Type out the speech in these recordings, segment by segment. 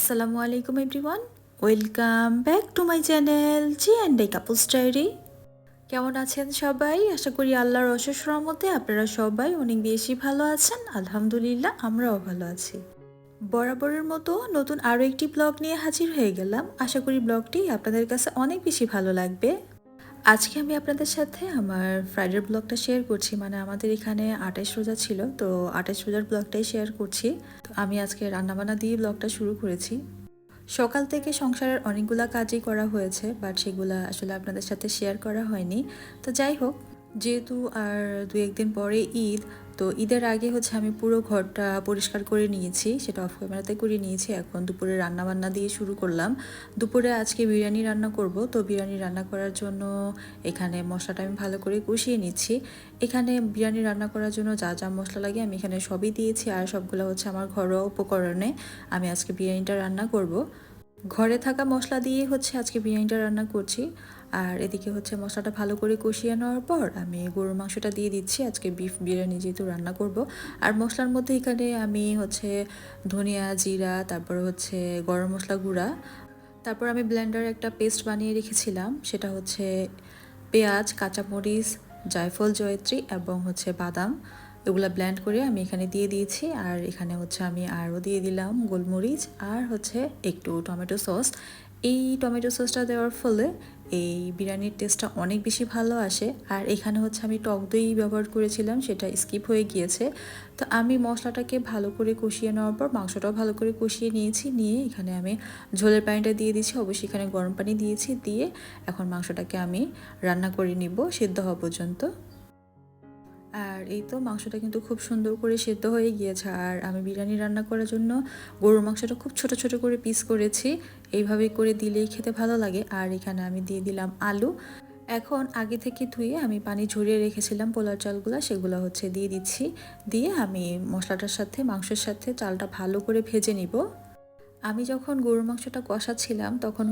আসসালামু আলাইকুম everyone, welcome back to my channel G and I couples diary. কেমন আছেন সবাই? আশা করি আল্লাহর অশেষ রহমতে আপনারা সবাই অনেক বেশি ভালো আছেন। আলহামদুলিল্লাহ, আমরাও ভালো আছি। বরাবরের মতো নতুন আরও একটি ব্লগ নিয়ে হাজির হয়ে গেলাম। আশা করি ব্লগটি আপনাদের কাছে অনেক বেশি ভালো লাগবে। আজকে আমি আপনাদের সাথে আমার ফ্রাইডের ব্লগটা শেয়ার করছি। মানে আমাদের এখানে ২৮ রোজা ছিল, তো ২৮ রোজার ব্লগটাই শেয়ার করছি। তো আমি আজকে রান্নাবান্না দিয়ে ব্লগটা শুরু করেছি। সকাল থেকে সংসারের অনেকগুলা কাজই করা হয়েছে, বাট সেগুলা আসলে আপনাদের সাথে শেয়ার করা হয়নি। তো যাই হোক, যেহেতু আর ২-১ দিন পরে ঈদ, তো ঈদের আগে আমি পুরো ঘরটা পরিষ্কার করে নিয়েছি, সেটা অফ ক্যামেরাতে করে নিয়েছি। এখন দুপুরে রান্না বান্না দিয়ে শুরু করলাম। দুপুরে আজকে বিরিয়ানি রান্না করব। তো বিরিয়ানি রান্না করার জন্য এখানে মশলাটা আমি ভালো করে কষিয়ে নিচ্ছি। এখানে বিরিয়ানি রান্না করার জন্য যা যা মশলা লাগে আমি এখানে সবই দিয়েছি, আর সবগুলো আমার ঘরোয়া উপকরণে আমি আজকে বিরিয়ানিটা রান্না করব। ঘরে থাকা মশলা দিয়ে আজকে বিরিয়ানিটা রান্না করছি। আর এদিকে মশলাটা ভালো করে কষিয়ে নেওয়ার পর আমি গরুর মাংসটা দিয়ে দিচ্ছি। আজকে বিফ বিরিয়ানি যেহেতু রান্না করব। আর মশলার মধ্যে এখানে আমি ধনিয়া, জিরা, তারপর গরম মশলা গুঁড়া, তারপর আমি ব্লেন্ডারে একটা পেস্ট বানিয়ে রেখেছিলাম। সেটা পেঁয়াজ, কাঁচামরিচ, জায়ফল, জয়ত্রী এবং বাদাম, এগুলো ব্লেন্ড করে আমি এখানে দিয়ে দিয়েছি। আর এখানে আমি আরও দিয়ে দিলাম গোলমরিচ আর একটু টমেটো সস। এই টমেটো সসটা দেওয়ার ফলে এই বিরিয়ানির টেস্টটা অনেক বেশি ভালো আসে। আর এখানে আমি টক দই ব্যবহার করেছিলাম, সেটা স্কিপ হয়ে গিয়েছে। তো আমি মশলাটাকে ভালো করে কষিয়ে নেওয়ার পর মাংসটাও ভালো করে কষিয়ে নিয়েছি। নিয়ে এখানে আমি ঝোলের পানিটা দিয়ে দিচ্ছি। অবশ্যই এখানে গরম পানি দিয়েছি। দিয়ে এখন মাংসটাকে আমি রান্না করে নিব সিদ্ধ হওয়া পর্যন্ত। আর এই তো মাংসটা কিন্তু খুব সুন্দর করে সেদ্ধ হয়ে গিয়েছে। আর আমি বিরিয়ানি রান্না করার জন্য গরুর মাংসটা খুব ছোট ছোট করে পিস করেছি। এইভাবে করে দিলেই খেতে ভালো লাগে। আর এখানে আমি দিয়ে দিলাম আলু। এখন আগে থেকে ধুয়ে আমি পানি ঝরিয়ে রেখেছিলাম পোলার চালগুলো, সেগুলো দিয়ে দিচ্ছি। দিয়ে আমি মশলাটার সাথে মাংসের সাথে চালটা ভালো করে ভেজে নিব। আমি যখন গরুর মাংসটা কষাচ্ছিলাম তখন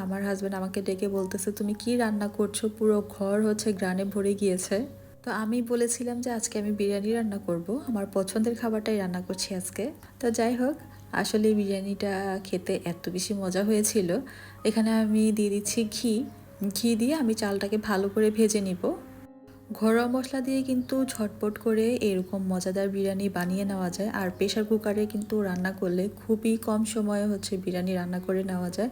আমার হাজব্যান্ড আমাকে ডেকে বলতেছে, তুমি কি রান্না করছো? পুরো ঘর ঘ্রাণে ভরে গিয়েছে। তো আমি বলেছিলাম যে আজকে আমি বিরিয়ানি রান্না করব, আমার পছন্দের খাবারটাই রান্না করছি আজকে। তো যাই হোক, আসলে বিরিয়ানিটা খেতে এত বেশি মজা হয়েছিল। এখানে আমি দিয়ে দিচ্ছি ঘি। ঘি দিয়ে আমি চালটাকে ভালো করে ভেজে নিব। ঘরোয়া মশলা দিয়ে কিন্তু ঝটপট করে এরকম মজাদার বিরিয়ানি বানিয়ে নেওয়া যায়। আর প্রেশার কুকারে কিন্তু রান্না করলে খুবই কম সময়ে বিরিয়ানি রান্না করে নেওয়া যায়।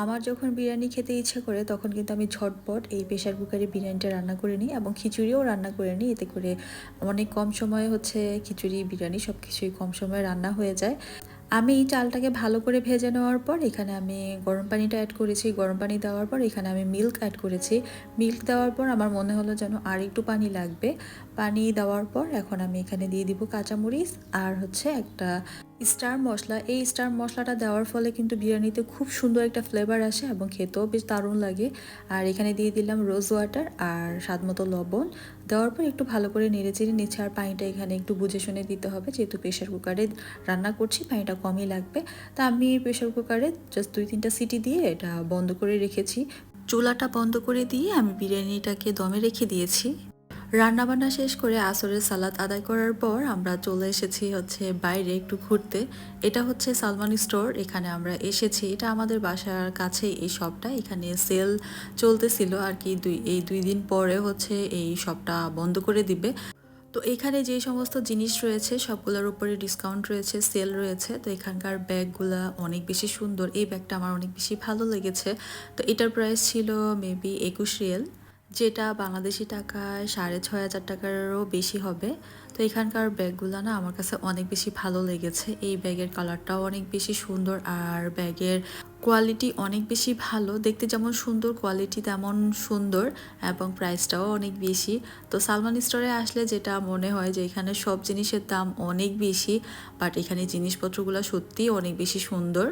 আমার যখন বিরিয়ানি খেতে ইচ্ছা করে তখন কিন্তু আমি ঝটপট এই প্রেশার কুকারে বিরিয়ানিটা রান্না করে নিই এবং খিচুড়িও রান্না করে নিই। এতে করে অনেক কম সময়ে খিচুড়ি, বিরিয়ানি সব কিছুই কম সময়ে রান্না হয়ে যায়। আমি এই চালটাকে ভালো করে ভেজে নেওয়ার পর এখানে আমি গরম পানিটা অ্যাড করেছি। গরম পানি দেওয়ার পর এখানে আমি মিল্ক অ্যাড করেছি। মিল্ক দেওয়ার পর আমার মনে হলো যেন আর একটু পানি লাগবে। পানি দেওয়ার পর এখন আমি এখানে দিয়ে দিব কাঁচামরিচ আর একটা স্টার মশলা। এই স্টার মশলাটা দেওয়ার ফলে কিন্তু বিরিয়ানিতে খুব সুন্দর একটা ফ্লেভার আসে এবং খেতেও বেশ দারুণ লাগে। আর এখানে দিয়ে দিলাম রোজ ওয়াটার আর স্বাদমতো লবণ। দেওয়ার পর একটু ভালো করে নেড়েচেড়ে নিচ্ছে। আর পানিটা এখানে একটু বুঝে শুনে দিতে হবে, যেহেতু প্রেশার কুকারে রান্না করছি পানিটা কমই লাগবে। তা আমি প্রেশার কুকারে জাস্ট ২-৩টা সিটি দিয়ে এটা বন্ধ করে রেখেছি। চুলাটা বন্ধ করে দিয়ে আমি বিরিয়ানিটাকে দমে রেখে দিয়েছি। রান্নাবান্না শেষ করে আসরের সালাত আদায় করার পর আমরা চলে এসেছি বাইরে একটু ঘুরতে। এটা সালমান স্টোর, এখানে আমরা এসেছি। এটা আমাদের বাসার কাছেই এই শপটা। এখানে সেল চলতেছিল আর কি, এই ২ দিন পরে এই শপটা বন্ধ করে দিবে। তো এখানে যে সমস্ত জিনিস রয়েছে সবগুলোর উপরে ডিসকাউন্ট রয়েছে, সেল রয়েছে। তো এখানকার ব্যাগগুলা অনেক বেশি সুন্দর। এই ব্যাগটা আমার অনেক বেশি ভালো লেগেছে। তো এটার প্রাইস ছিল মেবি ২১ রিয়াল, যেটা বাংলাদেশি টাকায় ৬,৫০০ টাকারও বেশি হবে। তো এখানকার ব্যাগগুলো না আমার কাছে অনেক বেশি ভালো লেগেছে। এই ব্যাগের কালারটাও অনেক বেশি সুন্দর আর ব্যাগের কোয়ালিটি অনেক বেশি ভালো। দেখতে যেমন সুন্দর, কোয়ালিটি তেমন সুন্দর এবং প্রাইসটাও অনেক বেশি। তো সালমান স্টোরে আসলে যেটা মনে হয় যে এখানে সব জিনিসের দাম অনেক বেশি, বাট এখানে জিনিসপত্রগুলো সত্যিই অনেক বেশি সুন্দর।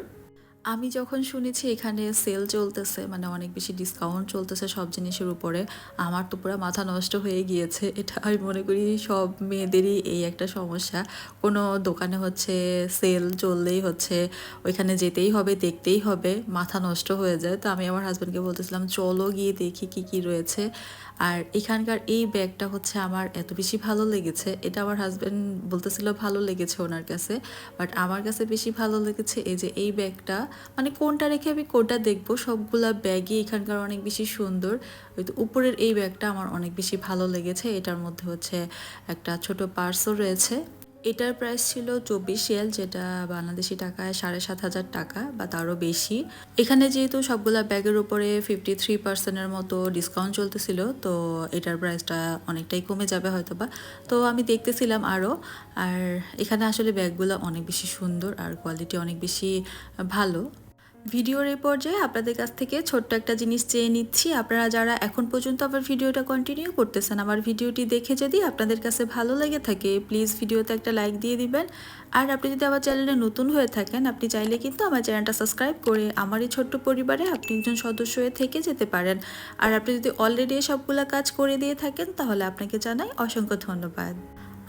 আমি যখন শুনেছি এখানে সেল চলতেছে মানে অনেক বেশি ডিসকাউন্ট চলতেছে সব জিনিসের উপরে, আমার তো পুরো মাথা নষ্ট হয়ে গিয়েছে। এটা আমি মনে করি সব মেয়েদেরই এই একটা সমস্যা। কোনো দোকানে হচ্ছে সেল চললেই হচ্ছে ওইখানে যেতেই হবে, দেখতেই হবে, মাথা নষ্ট হয়ে যায়। তো আমি আমার হাজব্যান্ডকে বলতেছিলাম চলো গিয়ে দেখি কি কি রয়েছে। আর এখানকার এই ব্যাগটা হচ্ছে আমার এত বেশি ভালো লেগেছে, এটা আমার হাজব্যান্ড বলতেছিল ভালো লেগেছে ওনার কাছে, বাট আমার কাছে বেশি ভালো লেগেছে এই যে এই ব্যাগটা। মানে কোনটা রেখে আমি কোনটা দেখবো, সবগুলা ব্যাগই এখানকার অনেক বেশি সুন্দর। ওই তো উপরের এই ব্যাগটা আমার অনেক বেশি ভালো লেগেছে, এটার মধ্যে হচ্ছে একটা ছোট পার্সও রয়েছে। এটার প্রাইস ছিল 24 রিয়াল, যেটা বাংলাদেশি টাকায় 7,500 টাকা বা তারও বেশি। এখানে যেহেতু সবগুলা ব্যাগের উপরে 53% মতো ডিসকাউন্ট চলতেছিল, তো এটার প্রাইসটা অনেকটাই কমে যাবে হয়তো বা। তো আমি দেখতেছিলাম আরও। আর এখানে আসলে ব্যাগগুলো অনেক বেশি সুন্দর আর কোয়ালিটি অনেক বেশি ভালো। ভিডিওর এই পর্যায়ে আপনাদের কাছ থেকে ছোট্ট একটা জিনিস চেয়ে নিচ্ছি। আপনারা যারা এখন পর্যন্ত আমার ভিডিওটা কন্টিনিউ করতেছেন, আমার ভিডিওটি দেখে যদি আপনাদের কাছে ভালো লেগে থাকে প্লিজ ভিডিওতে একটা লাইক দিয়ে দিবেন। আর আপনি যদি আমার চ্যানেলে নতুন হয়ে থাকেন, আপনি চাইলে কিন্তু আমার চ্যানেলটা সাবস্ক্রাইব করে আমার এই ছোট্ট পরিবারে আপনি একজন সদস্য হয়ে থেকে যেতে পারেন। আর আপনি যদি অলরেডি সবগুলা কাজ করে দিয়ে থাকেন তাহলে আপনাকে জানাই অসংখ্য ধন্যবাদ।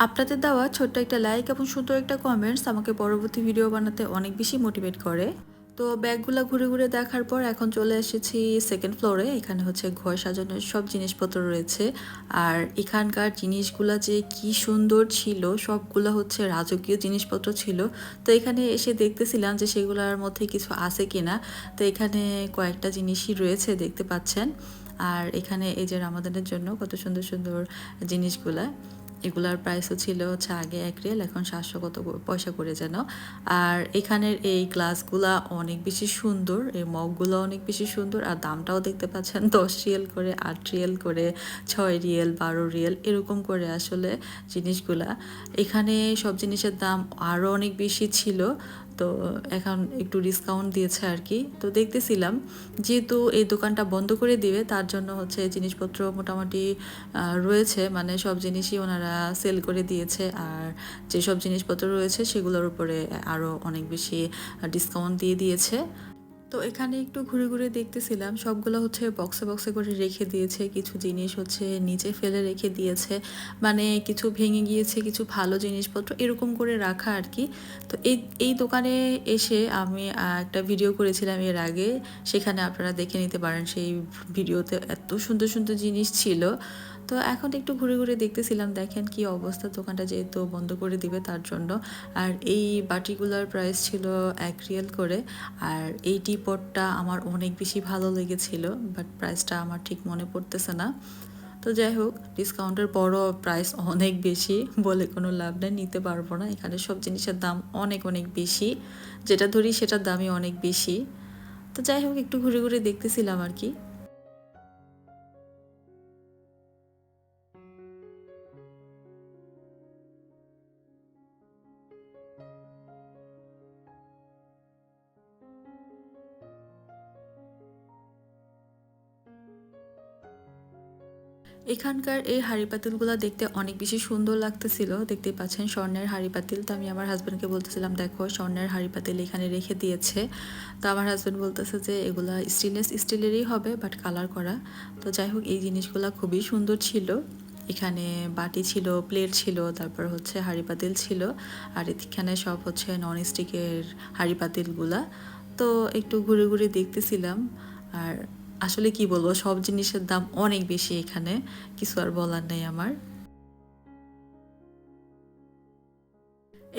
আপনাদের দেওয়া ছোট্ট একটা লাইক এবং সুন্দর একটা কমেন্টস আমাকে পরবর্তী ভিডিও বানাতে অনেক বেশি মোটিভেট করে। তো ব্যাগগুলো ঘুরে ঘুরে দেখার পর এখন চলে এসেছি সেকেন্ড ফ্লোরে। এখানে হচ্ছে ঘর সাজানোর সব জিনিসপত্র রয়েছে। আর এখানকার জিনিসগুলো যে কি সুন্দর ছিল, সবগুলো হচ্ছে রাজকীয় জিনিসপত্র ছিল। তো এখানে এসে দেখতেছিলাম যে সেগুলোর মধ্যে কিছু আছে কিনা। তো এখানে কয়েকটা জিনিসই রয়েছে দেখতে পাচ্ছেন। আর এখানে এই যে রামাদানের জন্য কত সুন্দর সুন্দর জিনিসগুলা, এগুলার প্রাইসও ছিল হচ্ছে আগে 1 রিয়াল, এখন 700 কত পয়সা করে যেন। আর এখানের এই গ্লাসগুলা অনেক বেশি সুন্দর, এই মগগুলো অনেক বেশি সুন্দর। আর দামটাও দেখতে পাচ্ছেন 10 রিয়াল করে, 8 রিয়াল করে, 6 রিয়াল, 12 রিয়াল এরকম করে আসলে জিনিসগুলা। এখানে সব জিনিসের দাম আরও অনেক বেশি ছিল, তো এখন একটু ডিসকাউন্ট দিয়েছে আর কি। তো দেখতেছিলাম যেহেতু এই দোকানটা বন্ধ করে দিবে তার জন্য হচ্ছে জিনিসপত্র মোটামুটি রয়েছে, মানে সব জিনিসই ওনারা সেল করে দিয়েছে। আর যেসব জিনিসপত্র রয়েছে সেগুলোর উপরে আরও অনেক বেশি ডিসকাউন্ট দিয়ে দিয়েছে। তো এখানে একটু ঘুরে ঘুরে দেখতেছিলাম, সবগুলো হচ্ছে বক্সে বক্সে করে রেখে দিয়েছে, কিছু জিনিস হচ্ছে নিচে ফেলে রেখে দিয়েছে, মানে কিছু ভেঙে গিয়েছে, কিছু ভালো জিনিসপত্র এরকম করে রাখা আর কি। তো এই এই দোকানে এসে আমি একটা ভিডিও করেছিলাম এর আগে, সেখানে আপনারা দেখে নিতে পারেন, সেই ভিডিওতে এত সুন্দর সুন্দর জিনিস ছিল। তো এখন একটু ঘুরে ঘুরে দেখতেছিলাম, দেখেন কি অবস্থা, দোকানটা যেহেতু বন্ধ করে দিবে তার জন্য। আর এই বাটিগুলোর প্রাইস ছিল 1 রিয়াল করে। আর এই টিপটটা আমার অনেক বেশি ভালো লেগেছিল, বাট প্রাইসটা আমার ঠিক মনে পড়তেছে না। তো যাই হোক, ডিসকাউন্টের বড় প্রাইস অনেক বেশি বলে কোনো লাভ নেই, নিতে পারবো না। এখানে সব জিনিসের দাম অনেক অনেক বেশি, যেটা ধরি সেটার দামই অনেক বেশি। তো যাই হোক, একটু ঘুরে ঘুরে দেখতেছিলাম আর কি। এখানকার এই হাঁড়ি পাতিলগুলো দেখতে অনেক বেশি সুন্দর লাগতেছিল, দেখতেই পাচ্ছেন স্বর্ণের হাঁড়ি পাতিল। তো আমি আমার হাজব্যান্ডকে বলতেছিলাম দেখো স্বর্ণের হাঁড়ি পাতিল এখানে রেখে দিয়েছে। তো আমার হাজব্যান্ড বলতেছে যে এগুলা স্টিলেরই হবে বাট কালার করা। তো যাই হোক, এই জিনিসগুলো খুবই সুন্দর ছিল। এখানে বাটি ছিল, প্লেট ছিল, তারপর হচ্ছে হাঁড়ি পাতিল ছিল। আর এখানে সব হচ্ছে নন স্টিকের হাঁড়ি পাতিলগুলা। তো একটু ঘুরে ঘুরে দেখতেছিলাম। আর আসলে কি বলবো, সব জিনিসের দাম অনেক বেশি এখানে, কিছু আর বলার নেই আমার।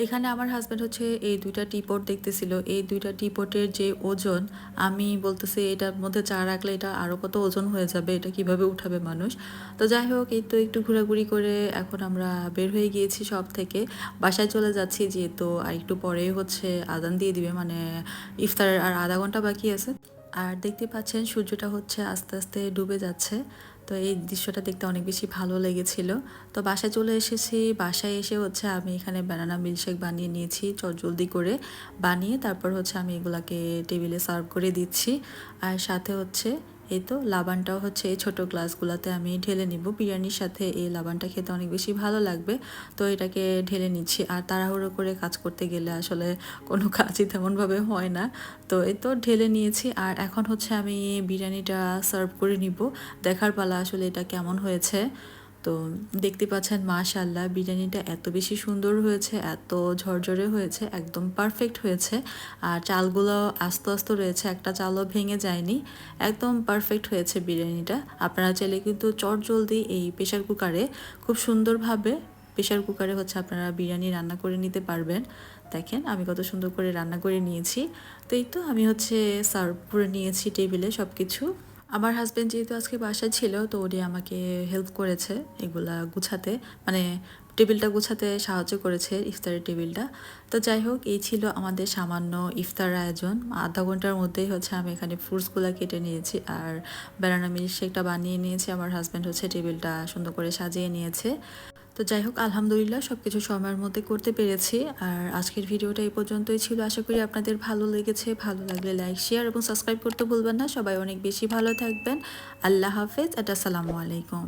এখানে আমার হাজব্যান্ড হচ্ছে এই দুইটা টিপট দেখতেছিল, এই দুইটা টিপটের যে ওজন, আমি বলতেছি এটার মধ্যে চা রাখলে এটা আরও কত ওজন হয়ে যাবে, এটা কিভাবে উঠাবে মানুষ। তো যাই হোক, এই তো একটু ঘোরাঘুরি করে এখন আমরা বের হয়ে গিয়েছি সব থেকে, বাসায় চলে যাচ্ছি, যেহেতু আর একটু পরেই হচ্ছে আজান দিয়ে দিবে, মানে ইফতারের আর আধা ঘন্টা বাকি আছে। আর দেখতে পাচ্ছেন সূর্যটা হচ্ছে আস্তে আস্তে ডুবে যাচ্ছে। তো এই দৃশ্যটা দেখতে অনেক বেশি ভালো লেগেছিল। তো বাসায় চলে এসেছি, বাসায় এসে হচ্ছে আমি এখানে ব্যানানা মিল্কশেক বানিয়ে নিয়েছি জলদি করে বানিয়ে, তারপর হচ্ছে আমি এগুলাকে টেবিলে সার্ভ করে দিচ্ছি। আর সাথে হচ্ছে এই তো লাবানটাও হচ্ছে এই ছোটো গ্লাসগুলোতে আমি ঢেলে নিব। বিরিয়ানির সাথে এই লাবানটা খেতে অনেক বেশি ভালো লাগবে। তো এটাকে ঢেলে নিচ্ছি। আর তাড়াহুড়ো করে কাজ করতে গেলে আসলে কোনো কাজই তেমনভাবে হয় না। তো এই তো ঢেলে নিয়েছি। আর এখন হচ্ছে আমি বিরিয়ানিটা সার্ভ করে নিব। দেখার পালা আসলে এটা কেমন হয়েছে। তো দেখতে পাচ্ছেন মাশাআল্লাহ বিরিয়ানিটা এত বেশি সুন্দর হয়েছে, এত ঝরঝরে হয়েছে, একদম পারফেক্ট হয়েছে। আর চালগুলো আস্ত আস্ত রয়েছে, একটা চালও ভেঙে যায়নি, একদম পারফেক্ট হয়েছে বিরিয়ানিটা। আপনারা চাইলে কিন্তু চটজলদি এই প্রেশার কুকারে খুব সুন্দরভাবে প্রেশার কুকারে হচ্ছে আপনারা বিরিয়ানি রান্না করে নিতে পারবেন। দেখেন আমি কত সুন্দর করে রান্না করে নিয়েছি। তো এই তো আমি হচ্ছে সার্ভ করে নিয়েছি টেবিলে সব কিছু। আমার হাজব্যান্ড যেহেতু আজকে বাসায় ছিল তো উনি আমাকে হেল্প করেছে এগুলা গুছাতে, মানে টেবিলটা গুছাতে সাহায্য করেছে, ইফতারের টেবিলটা। তো যাই হোক এই ছিল আমাদের সামান্য ইফতার আয়োজন। আধা ঘন্টার মধ্যেই হচ্ছে আমি এখানে ফ্রুটসগুলো কেটে নিয়েছি আর ব্যানানা মিল্কশেকটা বানিয়ে নিয়েছি। আমার হাজব্যান্ড হচ্ছে টেবিলটা সুন্দর করে সাজিয়ে নিয়েছে। তো যাই হোক আলহামদুলিল্লাহ সব কিছু সময়ের মধ্যে করতে পেরেছি। আর আজকের ভিডিওটা এই পর্যন্তই ছিল। আশা করি আপনাদের ভালো লেগেছে। ভালো লাগলে লাইক, শেয়ার এবং সাবস্ক্রাইব করতে ভুলবেন না। সবাই অনেক বেশি ভালো থাকবেন। আল্লাহ হাফেজ। আসসালামু আলাইকুম।